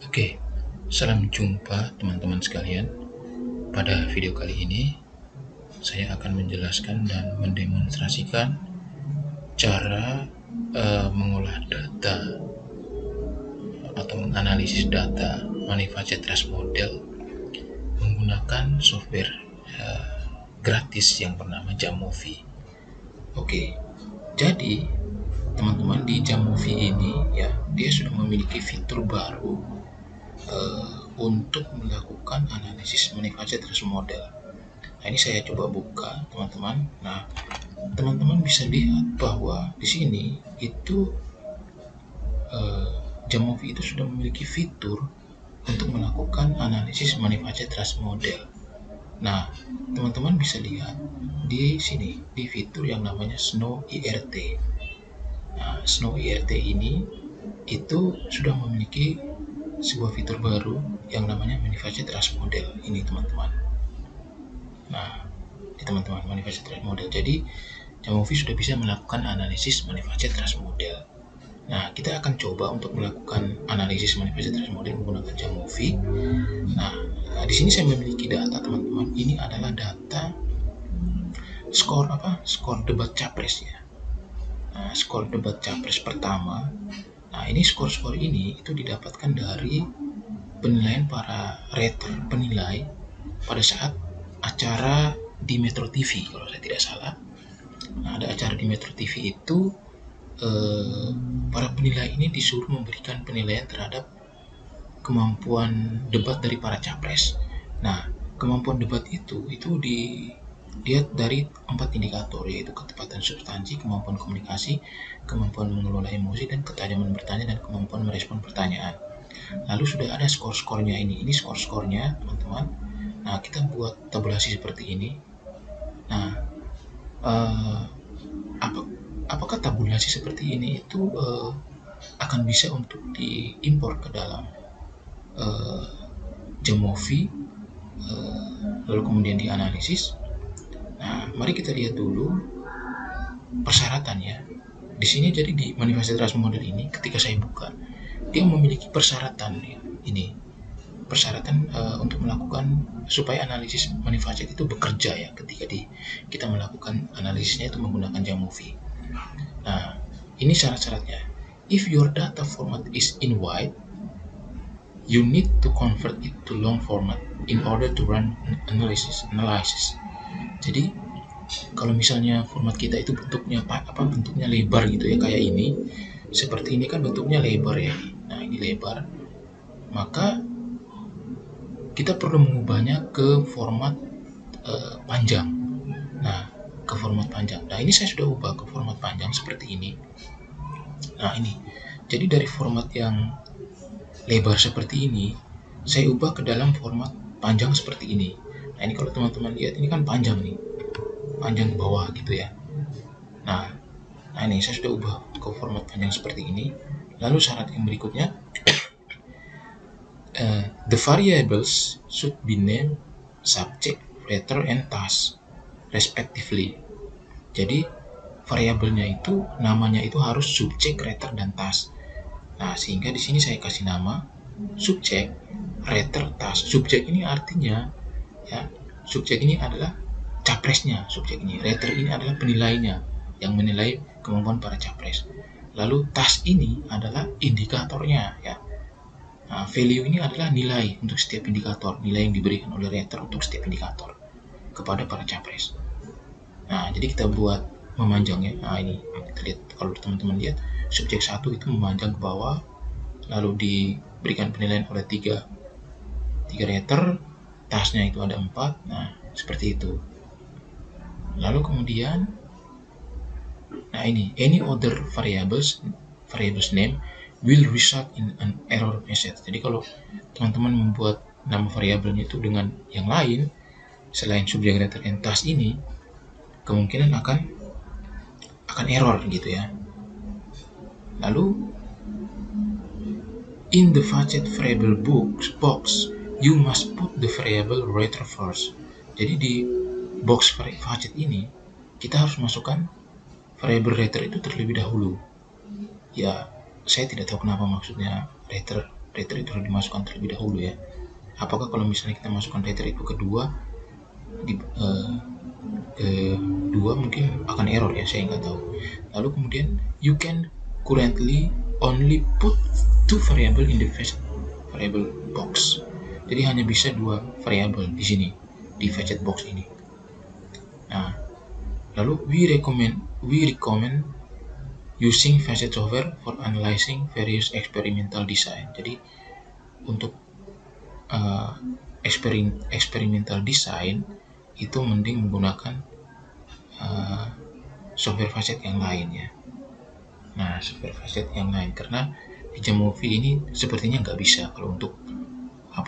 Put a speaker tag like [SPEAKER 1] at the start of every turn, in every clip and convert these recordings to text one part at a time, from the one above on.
[SPEAKER 1] Oke, salam jumpa teman-teman sekalian. Pada video kali ini, saya akan menjelaskan dan mendemonstrasikan cara mengolah data atau menganalisis data Manifacet Trust Model menggunakan software gratis yang bernama Jamovi. Oke, jadi teman-teman di Jamovi ini ya, dia sudah memiliki fitur baru untuk melakukan analisis Manifacet Trust Model. Nah, ini saya coba buka, teman-teman. Nah, teman-teman bisa lihat bahwa di sini itu Jamovi itu sudah memiliki fitur untuk melakukan analisis Manifacet Trust Model. Nah, teman-teman bisa lihat di sini di fitur yang namanya Snow IRT. Nah, Snow IRT ini itu sudah memiliki sebuah fitur baru yang namanya Manifacet Trust Model ini, teman-teman. Nah, di teman-teman Manifacet Trust Model. Jadi, Jamovi sudah bisa melakukan analisis Manifacet Trust Model. Nah, kita akan coba untuk melakukan analisis Manifacet Trust Model menggunakan Jamovi. Nah, di sini saya memiliki data, teman-teman. Ini adalah data skor debat capres ya. Nah, skor debat capres pertama. Nah, ini skor-skor ini itu didapatkan dari penilaian para penilai pada saat acara di Metro TV kalau saya tidak salah. Nah, ada acara di Metro TV itu para penilai ini disuruh memberikan penilaian terhadap kemampuan debat dari para capres. Nah, kemampuan debat itu dilihat dari 4 indikator, yaitu ketepatan substansi, kemampuan komunikasi, kemampuan mengelola emosi, dan ketajaman bertanya dan kemampuan merespon pertanyaan. Lalu sudah ada skor-skornya ini. Ini skor-skornya, teman-teman. Nah, kita buat tabulasi seperti ini. Nah, apakah tabulasi seperti ini itu akan bisa untuk diimpor ke dalam Jamovi, lalu kemudian dianalisis. Nah, mari kita lihat dulu persyaratannya. Di sini jadi di Manifacet Trust Model ini, ketika saya buka, dia memiliki persyaratan ya, ini persyaratan untuk melakukan supaya analisis Manifacet itu bekerja ya, ketika kita melakukan analisisnya itu menggunakan Jamovi. Nah, ini syarat-syaratnya. If your data format is in wide, you need to convert it to long format in order to run analysis. Jadi kalau misalnya format kita itu bentuknya lebar gitu ya, kayak ini, seperti ini kan bentuknya lebar ya. Nah, ini lebar, maka kita perlu mengubahnya ke format panjang. Nah, ke format panjang. Nah, ini saya sudah ubah ke format panjang seperti ini. Nah, ini. Jadi dari format yang lebar seperti ini, saya ubah ke dalam format panjang seperti ini. Nah, ini kalau teman-teman lihat, ini kan panjang nih. Panjang ke bawah gitu ya. Nah, ini saya sudah ubah ke format panjang seperti ini. Lalu syarat yang berikutnya, the variables should be named subject, letter, and task respectively. Jadi variabelnya itu namanya itu harus subjek, letter, dan task. Nah, sehingga di sini saya kasih nama subjek, letter, task. Subjek ini artinya ya, subjek ini adalah capresnya, subjek ini. Letter ini adalah penilainya yang menilai kemampuan para capres. Lalu task ini adalah indikatornya ya. Nah, value ini adalah nilai untuk setiap indikator, nilai yang diberikan oleh letter untuk setiap indikator kepada para capres. Nah, jadi kita buat memanjang ya. Nah, ini kita lihat, kalau teman-teman lihat, subjek 1 itu memanjang ke bawah, lalu diberikan penilaian oleh 3 letter, tasknya itu ada 4. Nah, seperti itu. Lalu kemudian, nah ini, any other variables name will result in an error message. Jadi kalau teman-teman membuat nama variabelnya itu dengan yang lain selain subjek, letter, and task ini, kemungkinan akan error gitu ya. Lalu in the Facet variable box, you must put the variable letter first. Jadi di box Facet ini kita harus masukkan variable letter itu terlebih dahulu. Ya, saya tidak tahu kenapa maksudnya letter rater itu harus dimasukkan terlebih dahulu ya. Apakah kalau misalnya kita masukkan rater itu kedua mungkin akan error ya, saya nggak tahu. Lalu kemudian you can currently only put 2 variable in the fetch variable box. Jadi hanya bisa 2 variabel di sini di fetch box ini. Nah, lalu we recommend using fetch software for analyzing various experimental design. Jadi untuk experimental design itu mending menggunakan software facet yang lain ya. Nah, software facet yang lain karena di Jamovie ini sepertinya nggak bisa kalau untuk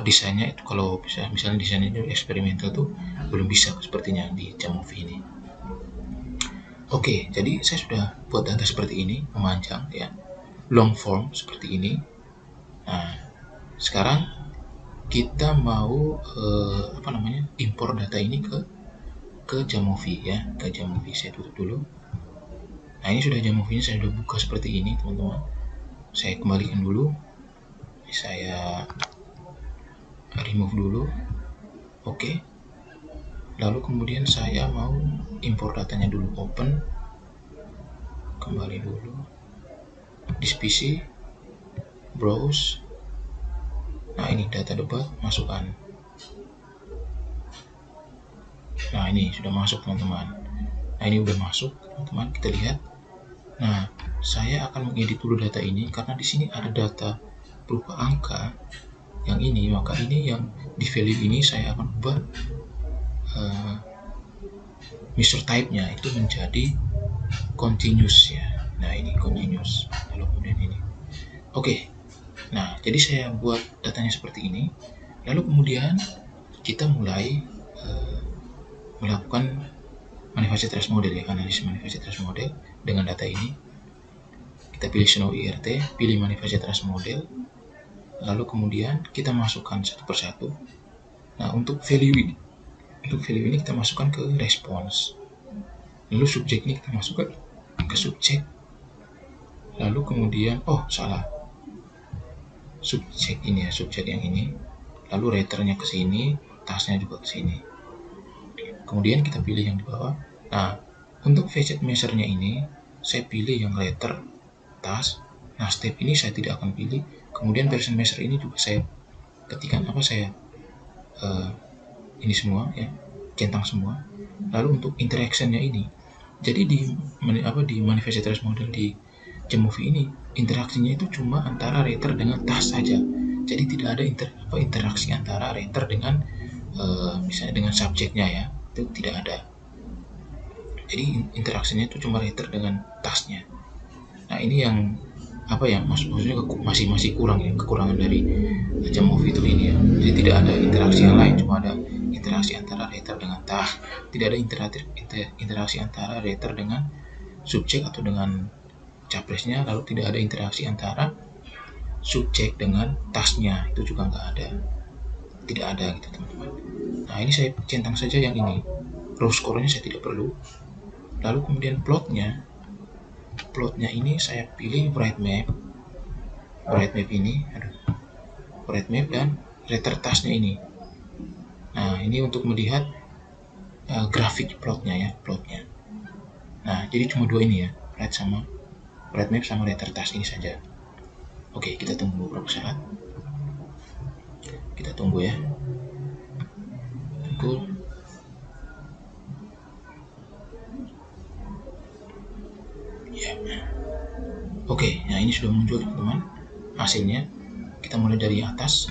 [SPEAKER 1] desainnya itu, kalau misalnya desainnya itu eksperimental tuh belum bisa sepertinya di Jamovie ini. Oke, jadi saya sudah buat data seperti ini, memanjang ya, long form seperti ini. Nah, sekarang kita mau impor data ini ke Jamovie ya, ke Jamovie. Saya tutup dulu. Nah, ini sudah Jamovie-nya saya sudah buka seperti ini teman-teman. Saya kembalikan dulu, saya remove dulu. Oke. Lalu kemudian saya mau impor datanya dulu, open, kembali dulu, this PC, browse. Nah, ini data debat, masukkan. Nah, ini sudah masuk teman-teman. Nah, ini udah masuk teman-teman, kita lihat. Nah, saya akan mengedit dulu data ini karena di sini ada data berupa angka yang ini, maka ini yang di value ini saya akan ubah measure type-nya itu menjadi continuous ya. Nah, ini continuous. Lalu kemudian ini. Oke. Nah, jadi saya buat datanya seperti ini. Lalu kemudian kita mulai melakukan manifest trace model ya, analisis manifest trace model dengan data ini. Kita pilih Snow IRT, pilih manifest trace model, lalu kemudian kita masukkan satu persatu. Nah, untuk value ini kita masukkan ke response. Lalu subjek ini kita masukkan ke subjek. Lalu kemudian subjek ini ya, subjek yang ini. Lalu raternya ke sini, tasknya juga ke sini. Kemudian kita pilih yang di bawah. Nah, untuk fetch measure-nya ini saya pilih yang rater, task. Nah, step ini saya tidak akan pilih. Kemudian version measure ini juga saya ketikkan ini semua ya, centang semua. Lalu untuk interaction-nya ini, jadi di manifest trace model di Jamovie ini interaksinya itu cuma antara rater dengan task saja. Jadi tidak ada interaksi antara rater dengan misalnya dengan subjeknya ya, itu tidak ada. Jadi interaksinya itu cuma rater dengan tasknya. Nah, ini yang maksudnya masih kurang ya, kekurangan dari Jamovie itu ini ya. Jadi tidak ada interaksi yang lain, cuma ada interaksi antara rater dengan task. Tidak ada interaksi antara rater dengan subjek atau dengan capresnya, lalu tidak ada interaksi antara subjek dengan tasknya, itu juga nggak ada, tidak ada gitu teman-teman. Nah, ini saya centang saja yang ini, raw score-nya saya tidak perlu. Lalu kemudian plotnya ini saya pilih bright map ini, bright map dan rater tasknya ini. Nah, ini untuk melihat grafik plotnya ya, plotnya. Nah, jadi cuma dua ini ya, bright map sama rater task ini saja. Oke, kita tunggu beberapa saat. Kita tunggu ya. Tunggu. Ya. Oke, nah ini sudah muncul teman-teman hasilnya. Kita mulai dari atas,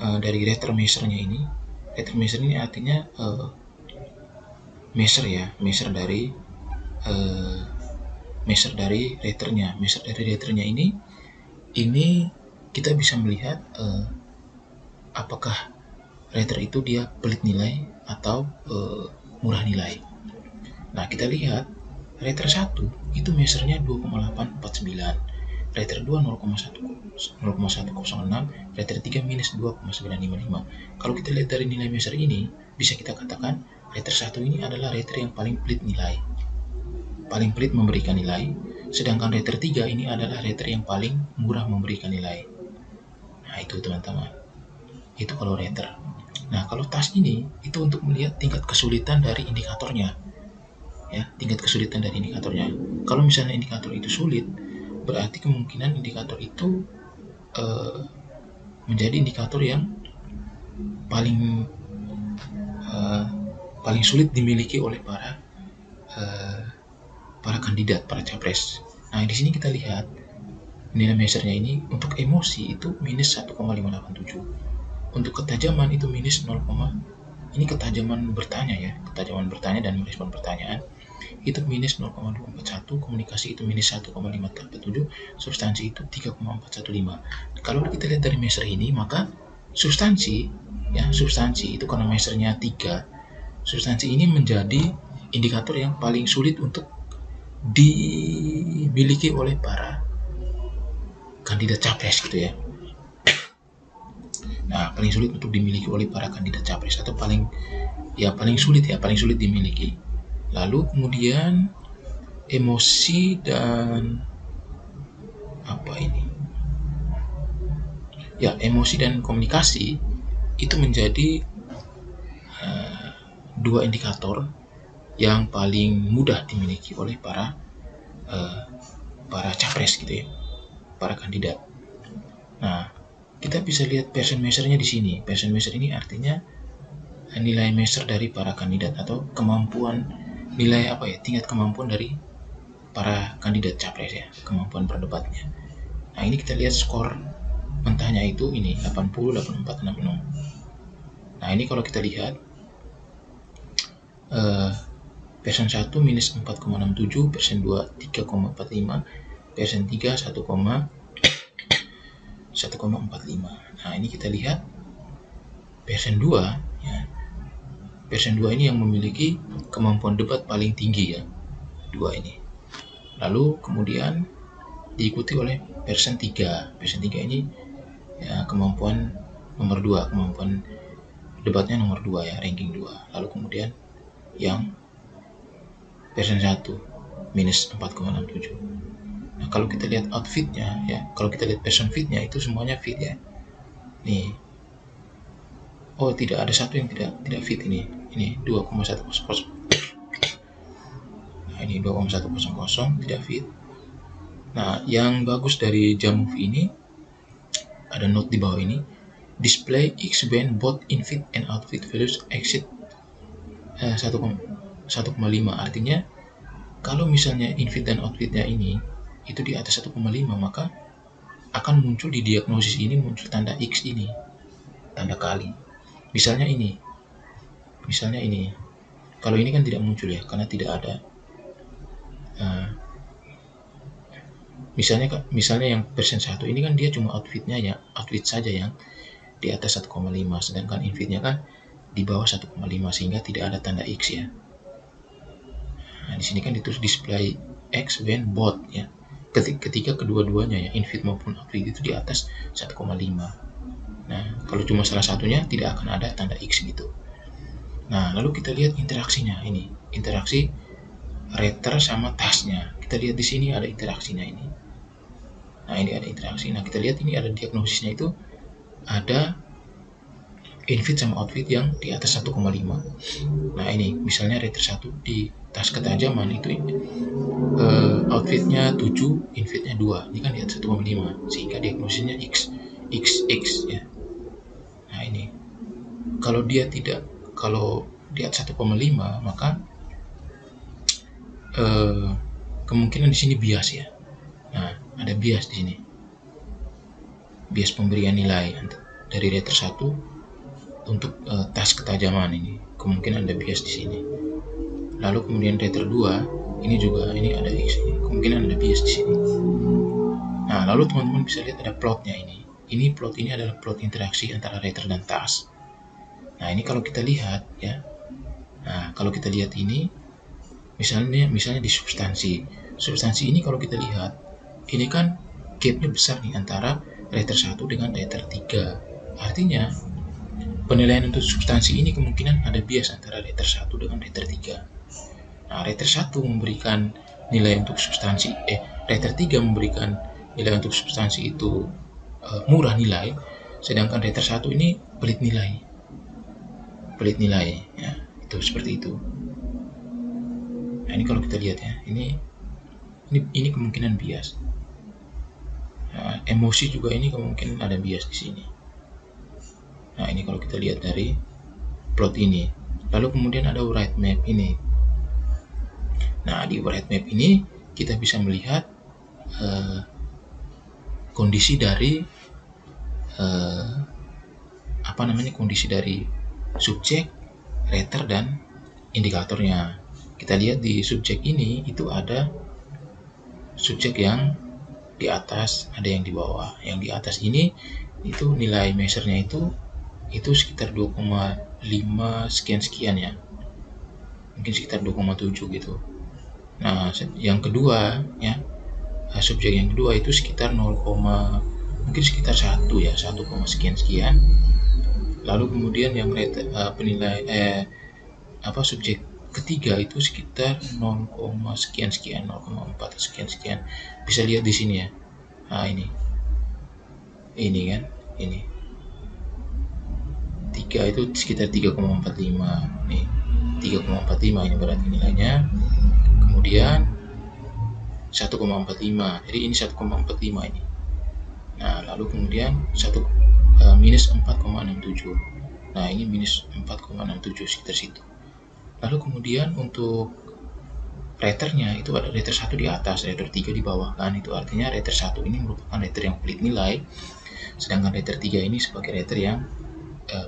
[SPEAKER 1] dari rater measure-nya ini. Rater measure ini artinya measure dari raternya. Measure dari raternya ini kita bisa melihat apakah rater itu dia pelit nilai atau murah nilai. Nah, kita lihat rater 1 itu measure-nya 2,849, rater 2 0,106, rater 3 minus 2,955. Kalau kita lihat dari nilai measure ini, bisa kita katakan rater 1 ini adalah rater yang paling pelit nilai, paling pelit memberikan nilai, sedangkan rater 3 ini adalah rater yang paling murah memberikan nilai. Nah itu teman-teman, itu kalau rater. Nah kalau task ini itu untuk melihat tingkat kesulitan dari indikatornya, ya, tingkat kesulitan dari indikatornya. Kalau misalnya indikator itu sulit, berarti kemungkinan indikator itu menjadi indikator yang paling paling sulit dimiliki oleh para kandidat, para capres. Nah di sini kita lihat nilai measurenya ini untuk emosi itu minus 1,587, untuk ketajaman itu minus 0, ini ketajaman bertanya ya, ketajaman bertanya dan merespon pertanyaan itu minus 0,241, komunikasi itu minus 1,587, substansi itu 3,415. Kalau kita lihat dari measure ini, maka substansi ya, substansi itu karena measurenya 3, substansi ini menjadi indikator yang paling sulit untuk dimiliki oleh para kandidat capres gitu ya. Nah, paling sulit untuk dimiliki oleh para kandidat capres atau paling sulit dimiliki. Lalu kemudian emosi dan emosi dan komunikasi itu menjadi dua indikator yang paling mudah dimiliki oleh para capres gitu ya, para kandidat. Nah, kita bisa lihat person measure-nya di sini. Person measure ini artinya nilai measure dari para kandidat atau kemampuan, nilai tingkat kemampuan dari para kandidat capres ya, kemampuan berdebatnya. Nah ini kita lihat skor mentahnya itu ini 80, 84, 66. Nah ini kalau kita lihat person 1 minus 4,67, person 2 3,45, person 3 1,45. Nah ini kita lihat person 2 ya, person 2 ini yang memiliki kemampuan debat paling tinggi ya, 2 ini. Lalu kemudian diikuti oleh person 3. Person 3 ini ya kemampuan nomor 2, kemampuan debatnya nomor 2 ya, ranking 2. Lalu kemudian yang person 1 minus 4,67. Nah kalau kita lihat outfitnya ya, kalau kita lihat person fitnya itu semuanya fit ya. Nih, oh tidak ada satu yang tidak fit ini 2,100. Nah ini 2,100 tidak fit. Nah yang bagus dari Jamove ini ada note di bawah ini, display X when both infit and outfit values exceed 1,5. Artinya kalau misalnya infit dan outfitnya ini itu di atas 1,5, maka akan muncul di diagnosis ini muncul tanda X ini, tanda kali. Misalnya ini. Kalau ini kan tidak muncul ya, karena tidak ada. Misalnya yang person 1 ini kan dia cuma outfitnya ya, outfit saja yang di atas 1,5, sedangkan infitnya kan di bawah 1,5 sehingga tidak ada tanda X ya. Nah, di sini kan ditulis display X when both ya. Ketika kedua-duanya ya, infit maupun outfit itu di atas 1,5. Nah, kalau cuma salah satunya tidak akan ada tanda X gitu. Nah, lalu kita lihat interaksinya ini. Interaksi rater sama tasknya. Kita lihat di sini ada interaksinya ini. Nah, ini ada interaksi. Nah, kita lihat ini ada diagnosisnya itu ada infit sama outfit yang di atas 1,5. Nah, ini misalnya rater 1 di task ketajaman itu outfitnya 7, infitnya 2. Ini kan di atas 1,5 sehingga diagnosisnya X ya. Nah, ini kalau di atas 1,5 maka kemungkinan di sini bias ya. Nah, ada bias di sini. Bias pemberian nilai dari rater 1 untuk task ketajaman ini. Kemungkinan ada bias di sini. Lalu kemudian rater 2 ini juga ada X ini. Kemungkinan ada bias di sini. Nah, lalu teman-teman bisa lihat ada plotnya ini. Plot ini adalah plot interaksi antara rater dan task. Nah, ini kalau kita lihat ya. Nah, kalau kita lihat ini misalnya di substansi. Substansi ini kalau kita lihat, ini kan gapnya besar nih antara rater 1 dengan rater 3. Artinya penilaian untuk substansi ini kemungkinan ada bias antara rater 1 dengan rater 3. Nah, rater 1 memberikan nilai untuk substansi rater 3 memberikan nilai untuk substansi itu murah nilai, Sedangkan Writer 1 ini pelit nilai ya, itu seperti itu. Nah, ini kalau kita lihat ya, ini kemungkinan bias. Nah, emosi juga ini kemungkinan ada bias di sini. Nah, ini kalau kita lihat dari plot ini. Lalu kemudian ada write map ini. Nah, di write map ini kita bisa melihat kondisi dari kondisi dari subjek, writer, dan indikatornya. Kita lihat di subjek ini itu ada subjek yang di atas, ada yang di bawah. Yang di atas ini itu nilai measure-nya itu sekitar 2,5 sekian ya. Mungkin sekitar 2,7 gitu. Nah, yang kedua ya, subjek yang kedua itu sekitar 0, mungkin sekitar 1 ya, 1, sekian. Lalu kemudian yang penilai subjek ketiga itu sekitar 0, sekian, 0,4 sekian. Bisa lihat di sini ya. Nah, ini kan, ini 3 itu sekitar 3,45 nih, 3,45 ini berarti nilainya. Kemudian 1,45, jadi ini 1,45 ini. Nah, lalu kemudian minus 4,67. Nah, ini minus 4,67 sekitar situ. Lalu kemudian untuk writernya itu ada writer 1 di atas, writer 3 di bawah kan. Itu artinya writer 1 ini merupakan writer yang pelit nilai, sedangkan writer 3 ini sebagai writer yang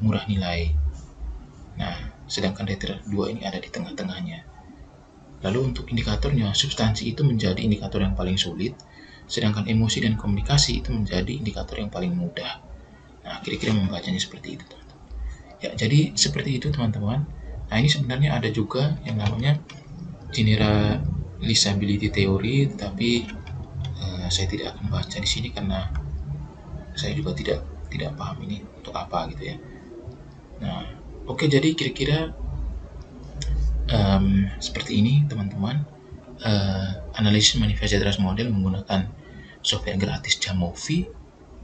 [SPEAKER 1] murah nilai. Nah, sedangkan writer 2 ini ada di tengah-tengahnya. Lalu untuk indikatornya, substansi itu menjadi indikator yang paling sulit, sedangkan emosi dan komunikasi itu menjadi indikator yang paling mudah. Nah, kira-kira membacanya seperti itu, teman-teman. Ya, jadi seperti itu, teman-teman. Nah, ini sebenarnya ada juga yang namanya generalizability theory, tetapi saya tidak akan baca di sini karena saya juga tidak paham ini untuk apa gitu ya. Nah, oke, jadi kira-kira seperti ini, teman-teman. Analisis manifest trust model menggunakan software gratis Jamovi.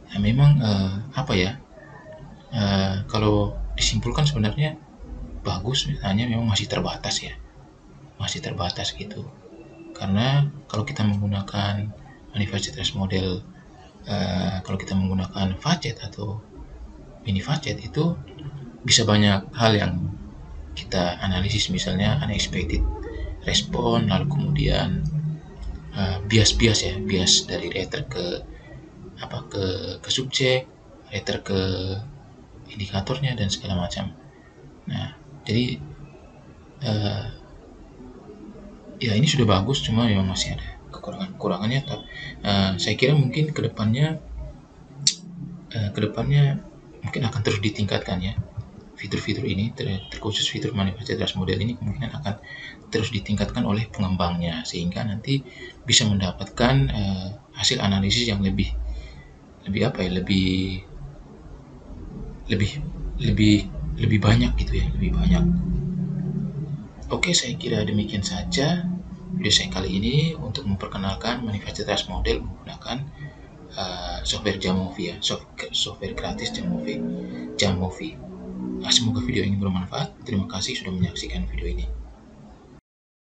[SPEAKER 1] Nah, memang kalau disimpulkan sebenarnya bagus, hanya memang masih terbatas gitu. Karena kalau kita menggunakan manifest trust model, kalau kita menggunakan facet atau mini facet, itu bisa banyak hal yang kita analisis, misalnya unexpected respon, lalu kemudian bias dari writer ke subjek, writer ke indikatornya dan segala macam. Nah, jadi ya ini sudah bagus, cuma memang masih ada kekurangannya. Saya kira mungkin kedepannya mungkin akan terus ditingkatkan ya. Fitur-fitur ini, terkhusus fitur manifest trust model ini, kemungkinan akan terus ditingkatkan oleh pengembangnya, sehingga nanti bisa mendapatkan hasil analisis yang lebih banyak gitu ya, lebih banyak. Oke, saya kira demikian saja video saya kali ini untuk memperkenalkan manifest trust model menggunakan software Jamovi ya, software gratis Jamovi. Semoga video ini bermanfaat. Terima kasih sudah menyaksikan video ini.